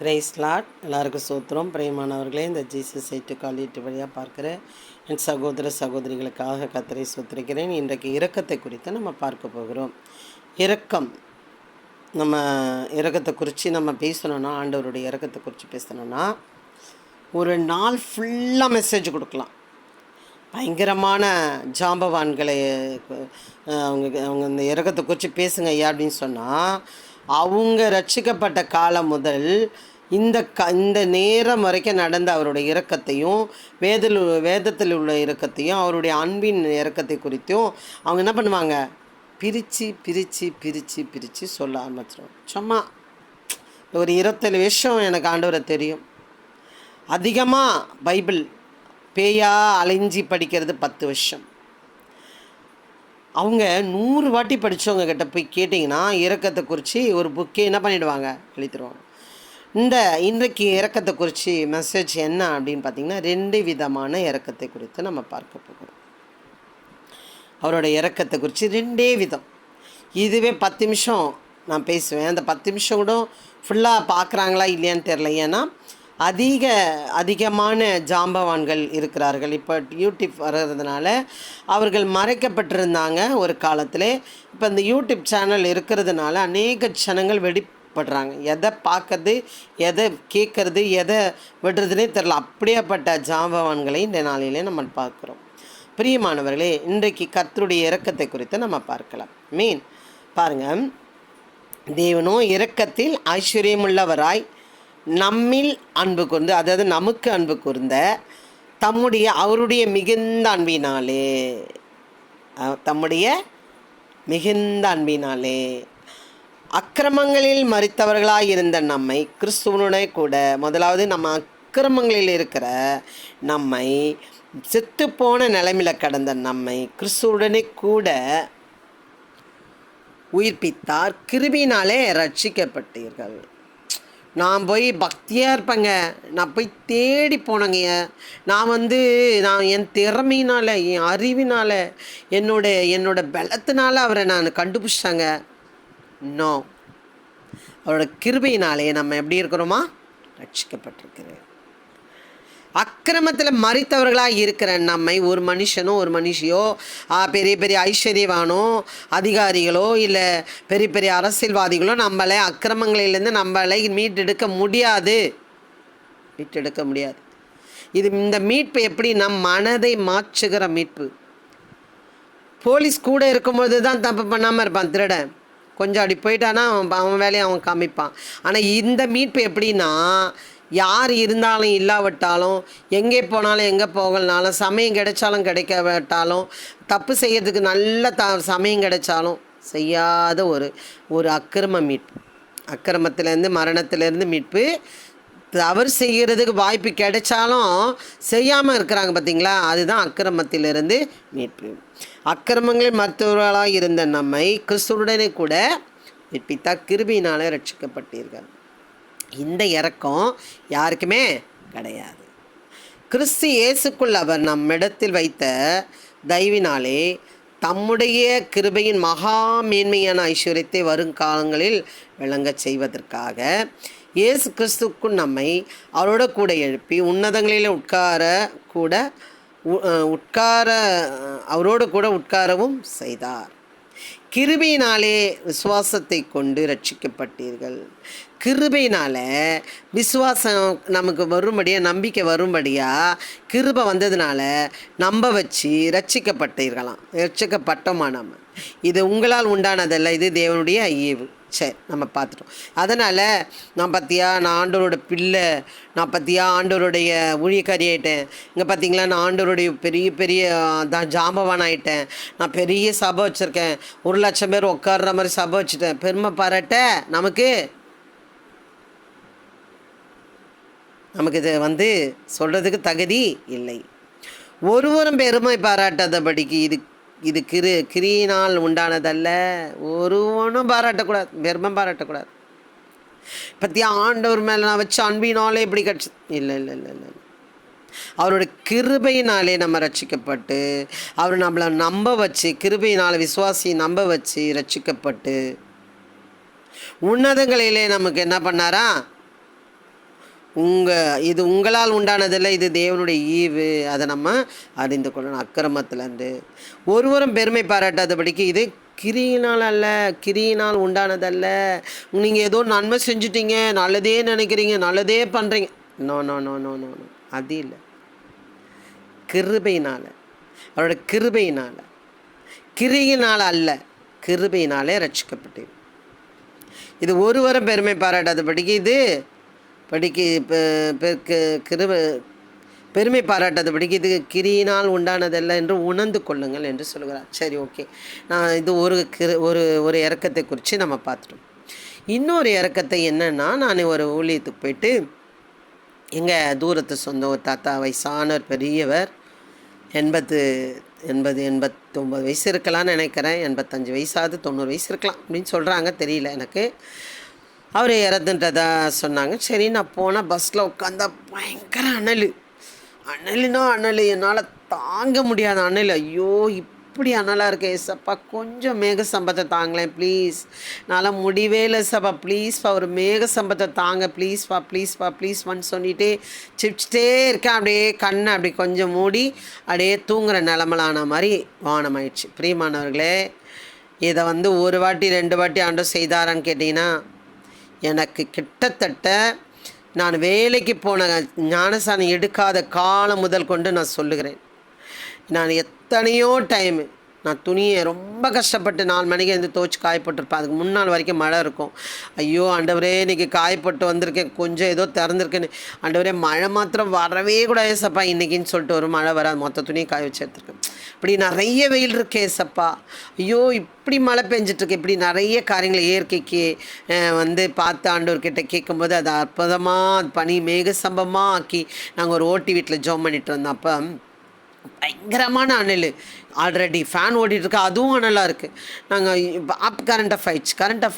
Price lot. எல்லாருக்கும் சோத்திரம். பிரியமானவர்களே, இந்த ஜீசஸ் சைட்டு காலிட்டு வழியாக பார்க்குற என் சகோதர சகோதரிகளுக்காக கர்த்தரை சோத்திரிக்கிறேன். இன்றைக்கு இரக்கத்தை குறித்து நம்ம பார்க்க போகிறோம். இரக்கம், நம்ம இரக்கத்தை குறித்து நம்ம பேசணுன்னா, ஆண்டவருடைய இரக்கத்தை குறித்து பேசணுன்னா ஒரு நாள் ஃபுல்லாக மெசேஜ் கொடுக்கலாம். பயங்கரமான ஜாம்பவான்களை அவங்க இந்த இரக்கத்தை குறித்து பேசுங்க ஐயா அப்படின்னு சொன்னால், அவங்க ரட்சிக்கப்பட்ட காலம் முதல் இந்த நேரம் வரைக்கும் நடந்த அவருடைய இரக்கத்தையும் வேதத்தில் உள்ள இரக்கத்தையும் அவருடைய அன்பின் இரக்கத்தை குறித்தும் அவங்க என்ன பண்ணுவாங்க, பிரித்து பிரித்து பிரித்து பிரித்து சொல்ல ஆரம்பிச்சிடும். சும்மா ஒரு 27 வருஷம் எனக்கு ஆண்டவரை தெரியும். அதிகமாக பைபிள் பேயா அலைஞ்சி படிக்கிறது 10 வருஷம். அவங்க 100 வாட்டி படித்தவங்க கிட்ட போய் கேட்டிங்கன்னா இரக்கத்தை குறித்து ஒரு புக்கே என்ன பண்ணிவிடுவாங்க, எழுதிடுவாங்க. இன்றைக்கு இரக்கத்தை குறித்து மெசேஜ் என்ன அப்படின்னு பார்த்திங்கன்னா, 2 விதமான இரக்கத்தை குறித்து நம்ம பார்க்க போகிறோம். அவரோட இரக்கத்தை குறித்து 2 விதம். இதுவே 10 நிமிஷம் நான் பேசுவேன். அந்த 10 நிமிஷம் கூட ஃபுல்லாக பார்க்குறாங்களா இல்லையான்னு தெரில. ஏன்னா அதிகமான ஜாம்பவான்கள் இருக்கிறார்கள். இப்போ யூடியூப் வர்றதுனால அவர்கள் மறைக்கப்பட்டிருந்தாங்க ஒரு காலத்தில். இப்போ இந்த யூடியூப் சேனல் இருக்கிறதுனால அநேக ஜனங்கள் வெடிப்படுறாங்க. எதை பார்க்கறது, எதை கேட்குறது, எதை விடுறதுனே தெரில. அப்படியேப்பட்ட ஜாம்பவான்களை இந்த நாளிலே நம்ம பார்க்குறோம். பிரியமானவர்களே, இன்றைக்கு கர்த்தருடைய இரக்கத்தை குறித்து நம்ம பார்க்கலாம். பாருங்கள், தேவனோ இரக்கத்தில் ஐஸ்வர்யமுள்ளவராய் நம்மில் அன்பு கூர்ந்து, அதாவது நமக்கு அன்பு கூர்ந்த அவருடைய மிகுந்த அன்பினாலே அக்கிரமங்களில் மரித்தவர்களாக இருந்த நம்மை கிறிஸ்துவனுடைய கூட, முதலாவது நம்ம அக்கிரமங்களில் இருக்கிற நம்மை, செத்துப்போன நிலைமையில் கடந்த நம்மை கிறிஸ்துவுடனே கூட உயிர்ப்பித்தார். கிருபையினாலே ரட்சிக்கப்பட்டீர்கள். நான் போய் பக்தியாக இருப்பேங்க, நான் போய் தேடி போனேங்க. நான் என் திறமையினால், என் அறிவினால், என்னோட பலத்தினால் அவரை நான் கண்டுபிடிச்சாங்க. இன்னும் அவரோட கிருபையினாலே நம்ம எப்படி இருக்கிறோமா, ரட்சிக்கப்பட்டிருக்கிறேன். அக்கிரமத்தில் மரித்தவர்களாக இருக்கிற நம்மை ஒரு மனுஷனோ ஒரு மனுஷியோ, பெரிய பெரிய ஐஸ்வர்யவானோ அதிகாரிகளோ இல்லை பெரிய பெரிய அரசியல்வாதிகளோ நம்மளை அக்கிரமங்களிலேருந்து நம்மளை மீட்டெடுக்க முடியாது. இந்த மீட்பு எப்படி, நம் மனதை மாற்றுகிற மீட்பு. போலீஸ் கூட இருக்கும்போது தான் தப்பு பண்ணாமல் இருப்பான் திருடன். கொஞ்சம் அப்படி போயிட்டானா அவன் வேலையை அவன் காமிப்பான். ஆனால் இந்த மீட்பு எப்படின்னா, யார் இருந்தாலும் இல்லாவிட்டாலும், எங்கே போனாலும் எங்கே போகலனாலும், சமயம் கிடைச்சாலும் கிடைக்காவிட்டாலும், தப்பு செய்யறதுக்கு நல்ல சமயம் கிடைச்சாலும் செய்யாத ஒரு அக்கிரம மீட்பு. அக்கிரமத்திலேருந்து மரணத்திலேருந்து மீட்பு. தவறு செய்கிறதுக்கு வாய்ப்பு கிடைச்சாலும் செய்யாமல் இருக்கிறாங்க பார்த்தீங்களா, அதுதான் அக்கிரமத்திலிருந்து மீட்பு. அக்கிரமங்களில் மற்றவர்களாக இருந்த நம்மை கிறிஸ்துவுடனே கூட மீட்பித்தா கிருபையினாலே ரட்சிக்கப்பட்டீர்கள். இந்த இரக்கம் யாருக்குமே கிடையாது. கிறிஸ்து இயேசுக்குள் அவர் நம்மிடத்தில் வைத்த தயவினாலே தம்முடைய கிருபையின் மகா மேன்மையான ஐஸ்வர்யத்தை வருங்காலங்களில் விளங்கச் செய்வதற்காக இயேசு கிறிஸ்துக்குள் நம்மை அவரோட கூட எழுப்பி உன்னதங்களில் அவரோடு கூட உட்காரவும் செய்தார். கிருபையினாலே விசுவாசத்தை கொண்டு ரட்சிக்கப்பட்டீர்கள். கிருபையினால் விசுவாசம் நமக்கு வரும்படியாக, நம்பிக்கை வரும்படியாக கிருபை வந்ததுனால நம்ப வச்சு ரட்சிக்கப்பட்டோமா நம்ம. இது உங்களால் உண்டானதல்ல, இது தேவனுடைய ஈவு. சரி, நம்ம பார்த்துட்டோம். அதனால் நான் ஆண்டவரோட பிள்ளை, ஆண்டவருடைய ஊழியக்காரி ஆகிட்டேன். இங்கே பார்த்தீங்களா, நான் ஆண்டவருடைய பெரிய பெரிய ஜாம்பவான் ஆகிட்டேன். நான் பெரிய சபை வச்சுருக்கேன், 1 லட்சம் பேர் உட்கார்ற மாதிரி சபை வச்சுட்டேன். பெருமை பாராட்ட நமக்கு இது சொல்கிறதுக்கு தகுதி இல்லை. ஒருவரும் பெருமை பாராட்டாதபடிக்கு இது கிரியினால் உண்டானதல்ல. ஒருவனும் பாராட்டக்கூடாது, பெருமை பாராட்டக்கூடாது. பற்றி ஆண்டவர் மேலே நான் வச்ச அன்பினாலே இப்படி கிடச்சி இல்லை. அவரோட கிருபையினாலே நம்ம ரட்சிக்கப்பட்டு, அவர் நம்மளை நம்ப வச்சு, கிருபையினால் விசுவாசியை நம்ப வச்சு ரட்சிக்கப்பட்டு உன்னதங்களிலே நமக்கு என்ன பண்ணாரா, இது உங்களால் உண்டானதில்லை, இது தேவனுடைய ஈவு. அதை நம்ம அறிந்து கொள்ளணும். அக்கிரமத்திலேருந்து ஒருவரும் பெருமை பாராட்டாதபடிக்கு இது கிரியினால் அல்ல, கிரியினால் உண்டானதல்ல. நீங்கள் ஏதோ நன்மை செஞ்சுட்டீங்க, நல்லதே நினைக்கிறீங்க, நல்லதே பண்ணுறீங்க. No no no no no no அது இல்லை. கிருபையினால், அவரோட கிருபையினால், கிரியினால் அல்ல, கிருபையினாலே ரட்சிக்கப்பட்டு. இது ஒருவரும் பெருமை பாராட்டாதபடிக்கு இது பெருமை பாராட்டாதபடிக்கு இது கிரியினால் உண்டானதல்ல என்று உணர்ந்து கொள்ளுங்கள் என்று சொல்கிறார். சரி, ஓகே. நான் இது ஒரு இறக்கத்தை குறித்து நம்ம பார்த்துட்டோம். இன்னொரு இறக்கத்தை என்னென்னா, நான் ஒரு ஊழியத்துக்கு போயிட்டு எங்கள் தூரத்து சொந்த ஒரு தாத்தா, வயசானவர், பெரியவர், 89 வயசு இருக்கலாம்னு நினைக்கிறேன். 85 வயசாவது 90 வயசு இருக்கலாம் அப்படின்னு சொல்கிறாங்க, தெரியல எனக்கு. அவர் இறந்துன்றதா சொன்னாங்க. சரி, நான் போனால் பஸ்ஸில் உட்காந்தா பயங்கர அனலுன்னா அனல், என்னால் தாங்க முடியாத அனல். ஐயோ, இப்படி அனலாக இருக்கேன் ஏசப்பா, கொஞ்சம் மேக சம்பத்தை தாங்களேன் ப்ளீஸ், என்னால் முடிவே இல்லை சப்பா, ப்ளீஸ்ப்பா ஒரு மேக சம்பத்தை தாங்க ப்ளீஸ்ப்பான்னு சொல்லிகிட்டே சிரிச்சிட்டே இருக்கேன். அப்படியே கண்ணை அப்படி கொஞ்சம் மூடி அப்படியே தூங்குகிற நிலமலான மாதிரி வானமாயிடுச்சு. பிரியமானவர்களே, இதை ஒரு வாட்டி 2 வாட்டி ஆண்டவர் செய்தாரான்னு கேட்டிங்கன்னா, எனக்கு கிட்டத்தட்ட நான் வேலைக்கு போன ஞானசானம் எடுக்காத காலம் முதல் கொண்டு நான் சொல்லுகிறேன். நான் எத்தனையோ டைமு நான் துணியை ரொம்ப கஷ்டப்பட்டு 4 மணிக்கு வந்து துவச்சி காயப்பட்டுருப்பேன். அதுக்கு முன்னாள் வரைக்கும் மழை இருக்கும். ஐயோ ஆண்டவரே, இன்றைக்கி காயப்பட்டு வந்திருக்கேன், கொஞ்சம் ஏதோ திறந்துருக்குன்னு. ஆண்டவரே, மழை மாத்திரம் வரவே கூட ஏசப்பா இன்றைக்கின்னு சொல்லிட்டு ஒரு மழை வராது, மொத்த துணியை காய வச்சு எடுத்துருக்கேன். இப்படி நிறைய வெயில் இருக்கே ஏசப்பா, ஐயோ இப்படி மழை பெஞ்சிட்ருக்கு. இப்படி நிறைய காரியங்களை இயற்கைக்கு பார்த்து ஆண்டவர்கிட்ட கேட்கும்போது அது அற்புதமாக பனி மேக சம்பமாக ஆக்கி நாங்கள் ஒரு ஓட்டி வீட்டில் ஜோம் பண்ணிட்டு வந்தோம். அப்போ பயங்கரமான அனல், ஆல்ரெடி ஃபேன் ஓடிட்டுருக்கு, அதுவும் அனலாக இருக்குது. நாங்கள் இப்போ கரண்ட் ஆஃப்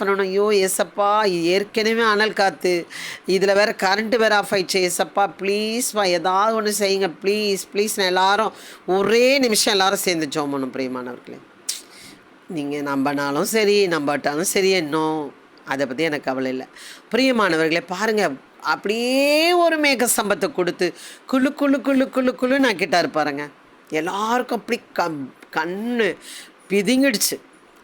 பண்ணணும். ஐயோ ஏசப்பா, ஏற்கனவே அனல் காற்று, இதில் வேறு கரண்ட்டு வேறு ஆஃப் ஆயிடுச்சு. ஏசப்பா ப்ளீஸ்ப்பா ஏதாவது ஒன்று செய்யுங்க ப்ளீஸ். நான் எல்லோரும் ஒரே நிமிஷம் எல்லோரும் சேர்ந்து ஜோம் பண்ணணும். பிரியமானவர்களே, நீங்கள் நம்பினாலும் சரி நம்பாட்டாலும் சரி, இன்னும் அதை பற்றி எனக்கு கவலை இல்லை. பிரியமானவர்களே, பாருங்கள், அப்படியே ஒரு மேக சம்பத்தை கொடுத்து குழு நான் கிட்டாரு பாருங்க. எல்லாருக்கும் அப்படி கண்ணு பிதிங்கிடுச்சு.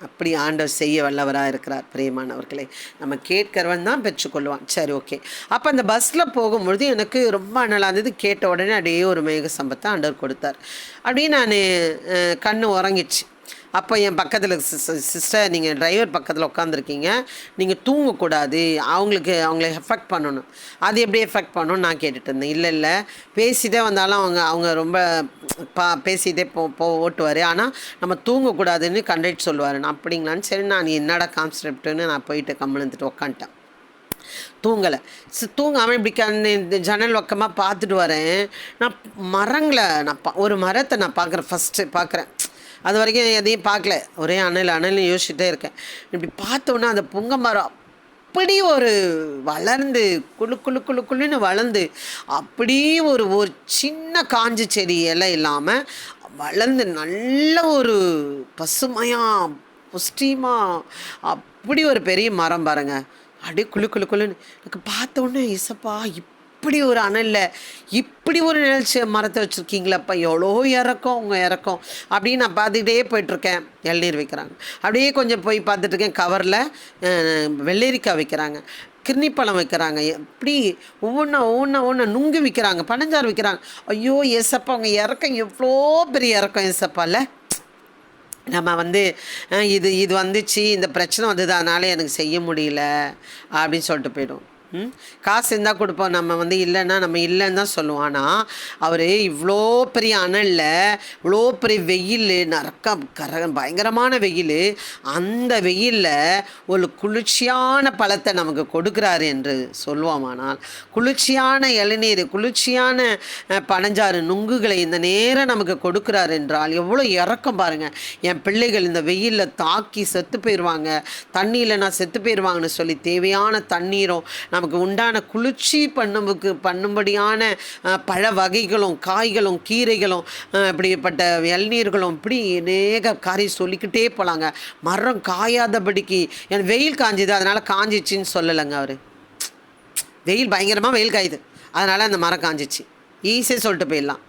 அப்படி ஆண்டவர் செய்ய வல்லவராக இருக்கிறார். பிரியமானவர்களே, நம்ம கேட்கிறவன் தான் பெற்றுக்கொள்வான். சரி, ஓகே. அப்போ அந்த பஸ்ஸில் போகும்பொழுது எனக்கு ரொம்ப அனலாக இருந்தது. கேட்ட உடனே அப்படியே ஒரு மேக சம்பத்தை ஆண்டவர் கொடுத்தார். அப்படியே நான் கண்ணு உறங்கிடுச்சு. அப்போ என் பக்கத்தில் சிஸ்டர், நீங்கள் டிரைவர் பக்கத்தில் உட்காந்துருக்கீங்க, நீங்கள் தூங்கக்கூடாது, அவங்களை எஃபெக்ட் பண்ணணும். அது எப்படி எஃபெக்ட் பண்ணணும்னு நான் கேட்டுட்டு இருந்தேன். இல்லை பேசிகிட்டே வந்தாலும் அவங்க ரொம்ப பேசிகிட்டே ஓட்டுவார், ஆனால் நம்ம தூங்கக்கூடாதுன்னு கண்டக்டர் சொல்லுவார். நான் அப்படிங்களான்னு சரி, நான் என்னடா கான்செப்ட்டுன்னு நான் போயிட்டு கம்முன்னுட்டு உட்காந்துட்டேன். தூங்கலை. தூங்காமல் இப்படி ஜன்னல் பக்கமாக பார்த்துட்டு வரேன். நான் ஒரு மரத்தை நான் பார்க்குறேன். அது வரைக்கும் எதையும் பார்க்கல, ஒரே அனல் யோசிச்சுட்டே இருக்கேன். இப்படி பார்த்தோன்னா அந்த புங்க மரம் அப்படி ஒரு வளர்ந்து குழுன்னு வளர்ந்து, அப்படி ஒரு சின்ன காஞ்சி செடி எல்லாம் இல்லாமல் வளர்ந்து நல்ல ஒரு பசுமையாக புஷ்டிமாக அப்படி ஒரு பெரிய மரம் பாருங்க. அப்படியே குழுன்னு எனக்கு பார்த்தோன்னே, இசப்பா இப்படி ஒரு அனலில் இப்படி ஒரு நிழல்ச்சி மரத்தை வச்சுருக்கீங்களப்பா, எவ்வளோ இறக்கம் உங்கள் இறக்கம் அப்படின்னு நான் பார்த்துக்கிட்டே போயிட்டுருக்கேன். இளநீர் வைக்கிறாங்க. அப்படியே கொஞ்சம் போய் பார்த்துட்ருக்கேன். கவரில் வெள்ளரிக்காய் வைக்கிறாங்க, கிர்னிப்பழம் வைக்கிறாங்க, இப்படி ஒவ்வொன்றா நுங்கு விற்கிறாங்க, பனஞ்சாறு விற்கிறாங்க. ஐயோ ஏசப்பா, அவங்க இறக்கம் எவ்வளோ பெரிய இறக்கம் ஏசப்பால. நம்ம இது வந்துச்சு, இந்த பிரச்சனை வந்தது, அதனால் எனக்கு செய்ய முடியல அப்படின்னு சொல்லிட்டு போய்டும். காசு இருந்தால் கொடுப்போம், நம்ம இல்லைன்னா நம்ம இல்லைன்னு தான் சொல்லுவோம். ஆனால் அவர் இவ்வளோ பெரிய அனலில் இவ்வளோ பெரிய வெயில், பயங்கரமான வெயில், அந்த வெயிலில் ஒரு குளிர்ச்சியான பழத்தை நமக்கு கொடுக்குறாரு என்று சொல்லுவோமானால், குளிர்ச்சியான இளநீர், குளிர்ச்சியான பனஞ்சாறு நுங்குகளை இந்த நேரம் நமக்கு கொடுக்குறாரு என்றால் எவ்வளோ இறக்கம் பாருங்கள். என் பிள்ளைகள் இந்த வெயிலில் தாக்கி செத்து போயிடுவாங்க, தண்ணியில் நான் செத்து போயிடுவாங்கன்னு சொல்லி தேவையான தண்ணீரும் நமக்கு உண்டான குளிர்ச்சி பண்ணும்படியான பழ வகைகளும் காய்களும் கீரைகளும் இப்படிப்பட்ட இளநீர்களும் இப்படி அநேக காரியம் சொல்லிக்கிட்டே போகலாங்க. மரம் காயாதபடிக்கு, வெயில் காஞ்சுது அதனால் காஞ்சிச்சின்னு சொல்லலைங்க அவர். வெயில் பயங்கரமாக வெயில் காயுது, அதனால் அந்த மரம் காஞ்சிச்சு. ஈஸியாக சொல்லிட்டு போயிடலாம்.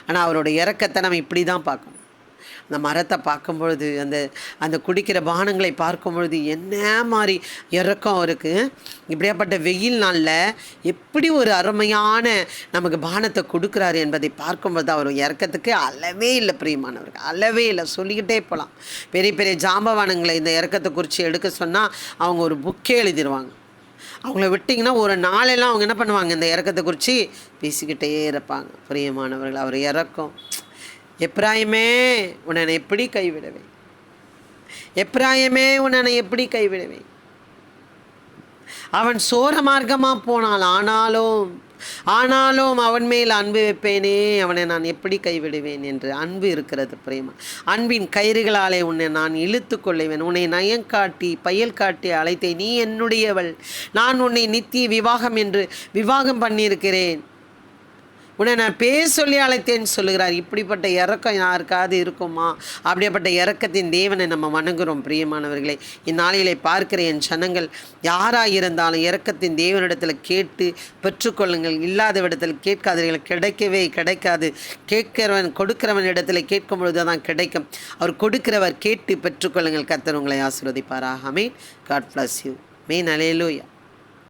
ஆனால் அவரோட இரக்கத்தை நம்ம இப்படி தான் பார்க்கணும். அந்த மரத்தை பார்க்கும்பொழுது, அந்த அந்த குடிக்கிற பானங்களை பார்க்கும் பொழுது என்ன மாதிரி இறக்கம் அவருக்கு. இப்படியாப்பட்ட வெயில் நாளில் எப்படி ஒரு அருமையான நமக்கு பானத்தை கொடுக்குறாரு என்பதை பார்க்கும்போது அவர் இறக்கத்துக்கு அளவே இல்லை பிரியமானவர்கள், அளவே இல்லை. சொல்லிக்கிட்டே போகலாம். பெரிய பெரிய ஜாம்பவானங்களை இந்த இறக்கத்தை குறித்து எடுக்க சொன்னால் அவங்க ஒரு புக்கே எழுதிடுவாங்க. அவங்கள விட்டிங்கன்னா ஒரு நாளெல்லாம் அவங்க என்ன பண்ணுவாங்க, இந்த இறக்கத்தை குறித்து பேசிக்கிட்டே இருப்பாங்க. பிரியமானவர்கள், அவர் இறக்கம். எப்ராயிமே உன்னை எப்படி கைவிடுவேன், எப்ராயிமே உன்னை எப்படி கைவிடுவேன். அவன் சோர மார்க்கமாக போனான், ஆனாலும் அவன் மேல் அன்பு வைப்பேனே, அவனை நான் எப்படி கைவிடுவேன் என்று அன்பு இருக்கிறது பிரேமா. அன்பின் கயிறுகளாலே உன்னை நான் இழுத்து கொள்ளுவேன். உன்னை நயங்காட்டி பயல் காட்டி அழைத்தேன், நீ என்னுடையவள், நான் உன்னை நித்திய விவாகம் என்று விவாகம் பண்ணியிருக்கிறேன், உன்னை நான் பேர் சொல்லி அழைத்தேன்னு சொல்லுகிறார். இப்படிப்பட்ட இறக்கம் யாருக்காவது இருக்குமா? அப்படிப்பட்ட இறக்கத்தின் தேவனை நம்ம வணங்குகிறோம் பிரியமானவர்களே. இந்நாளிலே பார்க்கிற என் ஜனங்கள் யாராக இருந்தாலும் இறக்கத்தின் தேவனிடத்தில் கேட்டு பெற்றுக்கொள்ளுங்கள். இல்லாத இடத்தில் கேட்காதீர்கள், கிடைக்கவே கிடைக்காது. கொடுக்கிறவன் இடத்துல கேட்கும் பொழுது தான் கிடைக்கும். அவர் கொடுக்கிறவர், கேட்டு பெற்றுக்கொள்ளுங்கள். கர்த்தர் உங்களை ஆசீர்வதிப்பாராக. ஆமென். God bless you. ஆமென். அல்லேலூயா.